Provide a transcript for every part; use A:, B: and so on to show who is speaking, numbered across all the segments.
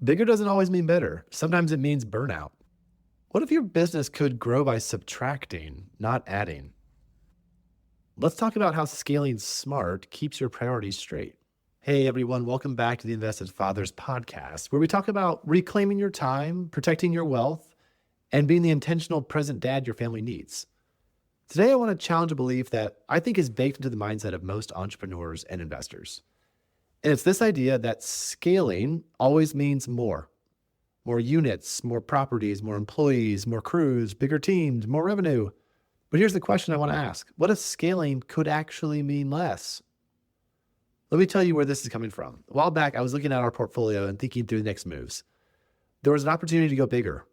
A: Bigger doesn't always mean better. Sometimes it means burnout. What if your business could grow by subtracting, not adding? Let's talk about how scaling smart keeps your priorities straight. Hey everyone, welcome back to the Invested Fathers podcast, where we talk about reclaiming your time, protecting your wealth, and being the intentional present dad your family needs. Today, I want to challenge a belief that I think is baked into the mindset of most entrepreneurs and investors. And it's this idea that scaling always means more units, more properties, more employees, more crews, bigger teams, more revenue. But here's the question I want to ask. What if scaling could actually mean less? Let me tell you where this is coming from. A while back, I was looking at our portfolio and thinking through the next moves. There was an opportunity to go bigger,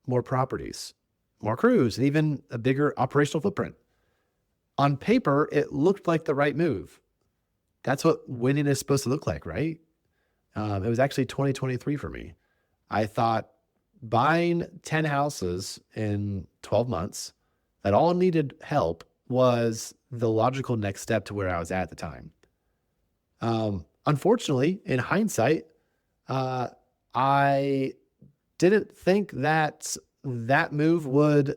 A: more properties, more crews, and even a bigger operational footprint. On paper, it looked like the right move. That's what winning is supposed to look like, right? It was actually 2023 for me. I thought buying 10 houses in 12 months that all needed help was the logical next step to where I was at the time. Unfortunately, in hindsight, I didn't think that that move would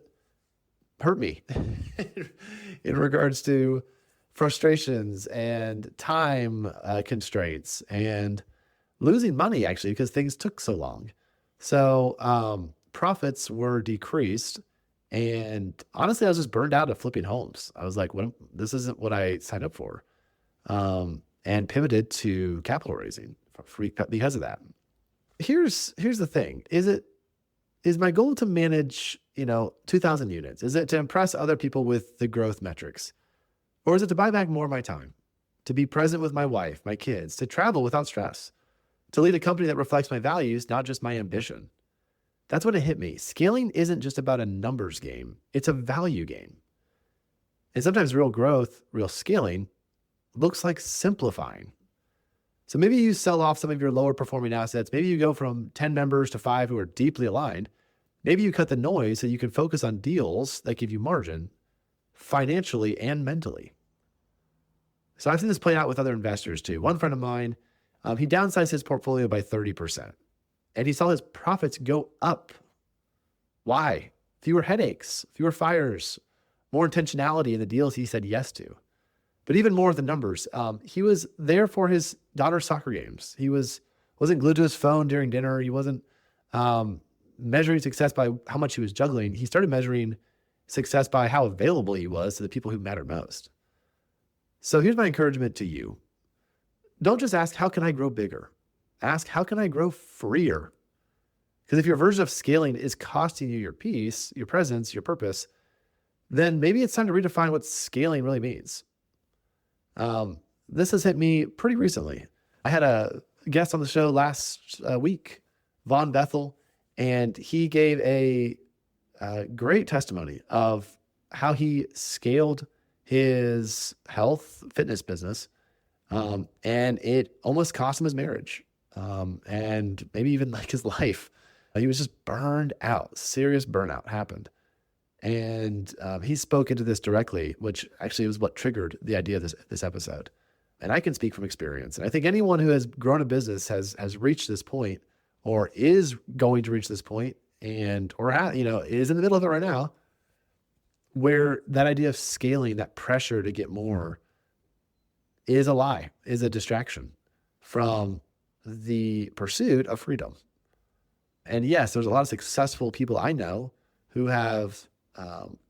A: hurt me in regards to frustrations and time constraints and losing money actually because things took so long. So profits were decreased, and honestly, I was just burned out of flipping homes. I was like, this isn't what I signed up for, and pivoted to capital raising because of that. Here's the thing: is my goal to manage 2,000 units? Is it to impress other people with the growth metrics? Or is it to buy back more of my time, to be present with my wife, my kids, to travel without stress, to lead a company that reflects my values, not just my ambition? That's when it hit me. Scaling isn't just about a numbers game. It's a value game. And sometimes real growth, real scaling looks like simplifying. So maybe you sell off some of your lower performing assets. Maybe you go from 10 members to 5 who are deeply aligned. Maybe you cut the noise so you can focus on deals that give you margin financially and mentally. So I've seen this play out with other investors too. One friend of mine, he downsized his portfolio by 30%, and he saw his profits go up. Why? Fewer headaches, fewer fires, more intentionality in the deals he said yes to. But even more of the numbers, he was there for his daughter's soccer games. He wasn't glued to his phone during dinner. He wasn't measuring success by how much he was juggling. He started measuring success by how available he was to the people who mattered most. So here's my encouragement to you. Don't just ask, how can I grow bigger? Ask, how can I grow freer? Because if your version of scaling is costing you your peace, your presence, your purpose, then maybe it's time to redefine what scaling really means. This has hit me pretty recently. I had a guest on the show last week, Vaughn Bethel, and he gave a great testimony of how he scaled his health fitness business, and it almost cost him his marriage, and maybe even like his life. He was just burned out. Serious burnout happened. And he spoke into this directly, which actually was what triggered the idea of this episode. And I can speak from experience. And I think anyone who has grown a business has reached this point, or is going to reach this point, or is in the middle of it right now, where that idea of scaling, that pressure to get more, is a lie, is a distraction from the pursuit of freedom. And yes, there's a lot of successful people I know who have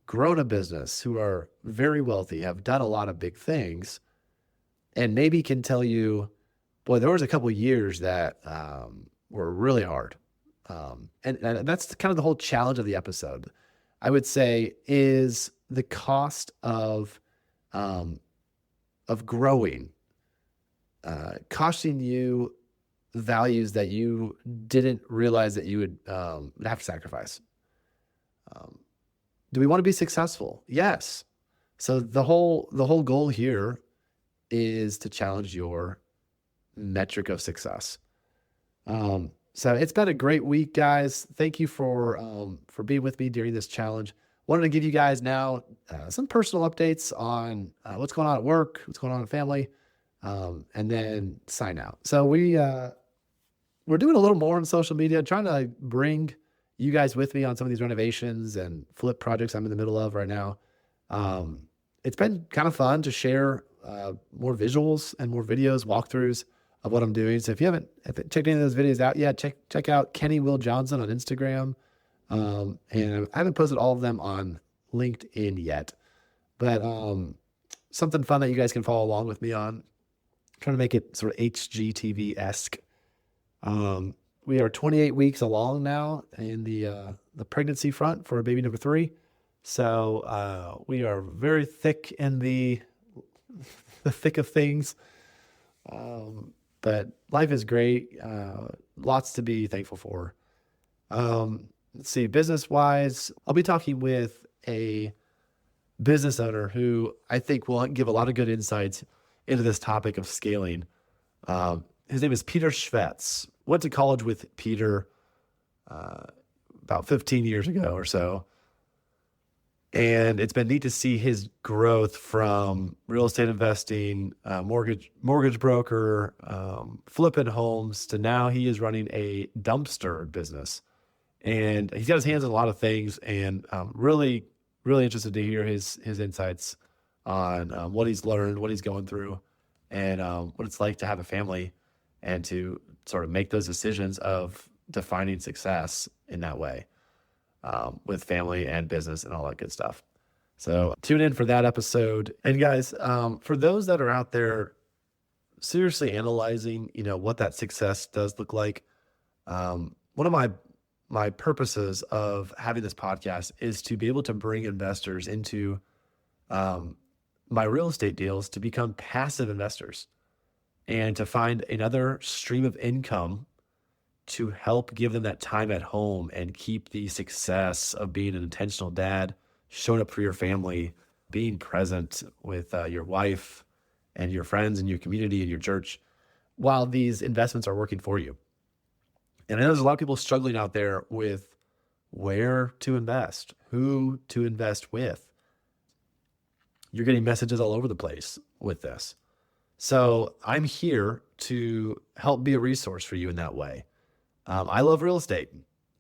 A: grown a business, who are very wealthy, have done a lot of big things, and maybe can tell you, boy, there was a couple of years that were really hard. And that's kind of the whole challenge of the episode, I would say, is the cost of growing, costing you values that you didn't realize that you would have to sacrifice. Do we want to be successful? Yes. So the whole goal here is to challenge your metric of success. So it's been a great week, guys. Thank you for being with me during this challenge. Wanted to give you guys now some personal updates on what's going on at work, what's going on in family, and then sign out. So we're doing a little more on social media, trying to bring you guys with me on some of these renovations and flip projects I'm in the middle of right now. It's been kind of fun to share more visuals and more videos, walkthroughs of what I'm doing. So if you haven't checked any of those videos out yet, check out Kenny Will Johnson on Instagram. And I haven't posted all of them on LinkedIn yet, but something fun that you guys can follow along with me on. I'm trying to make it sort of HGTV-esque. We are 28 weeks along now in the pregnancy front for baby number 3. So we are very thick in the thick of things. But life is great. Lots to be thankful for. Let's see, business-wise, I'll be talking with a business owner who I think will give a lot of good insights into this topic of scaling. His name is Peter Schvetz. Went to college with Peter about 15 years ago or so. And it's been neat to see his growth from real estate investing, mortgage broker, flipping homes, to now he is running a dumpster business. And he's got his hands in a lot of things, and really, really interested to hear his insights on what he's learned, what he's going through, and what it's like to have a family and to sort of make those decisions of defining success in that way. With family and business and all that good stuff. So tune in for that episode. And guys, for those that are out there seriously analyzing, what that success does look like, one of my purposes of having this podcast is to be able to bring investors into my real estate deals to become passive investors and to find another stream of income to help give them that time at home and keep the success of being an intentional dad, showing up for your family, being present with your wife and your friends and your community and your church while these investments are working for you. And I know there's a lot of people struggling out there with where to invest, who to invest with. You're getting messages all over the place with this. So I'm here to help be a resource for you in that way. I love real estate,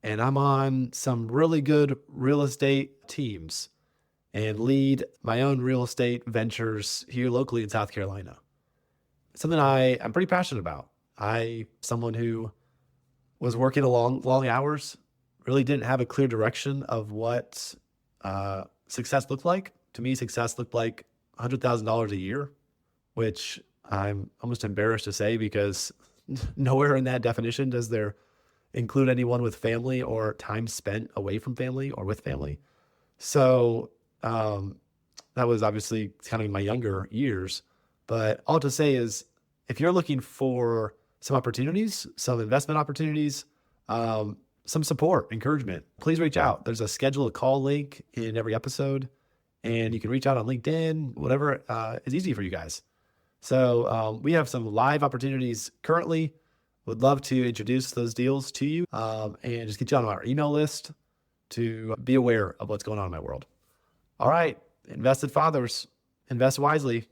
A: and I'm on some really good real estate teams and lead my own real estate ventures here locally in South Carolina. Something I'm pretty passionate about. Someone who was working long hours, really didn't have a clear direction of what success looked like. To me, success looked like $100,000 a year, which I'm almost embarrassed to say because nowhere in that definition does there include anyone with family or time spent away from family or with family. So that was obviously kind of in my younger years. But all to say is, if you're looking for some opportunities, some investment opportunities, some support, encouragement, please reach out. There's a schedule a call link in every episode, and you can reach out on LinkedIn, whatever is easy for you guys. So we have some live opportunities currently. Would love to introduce those deals to you and just get you on our email list to be aware of what's going on in my world. All right, invested fathers, invest wisely.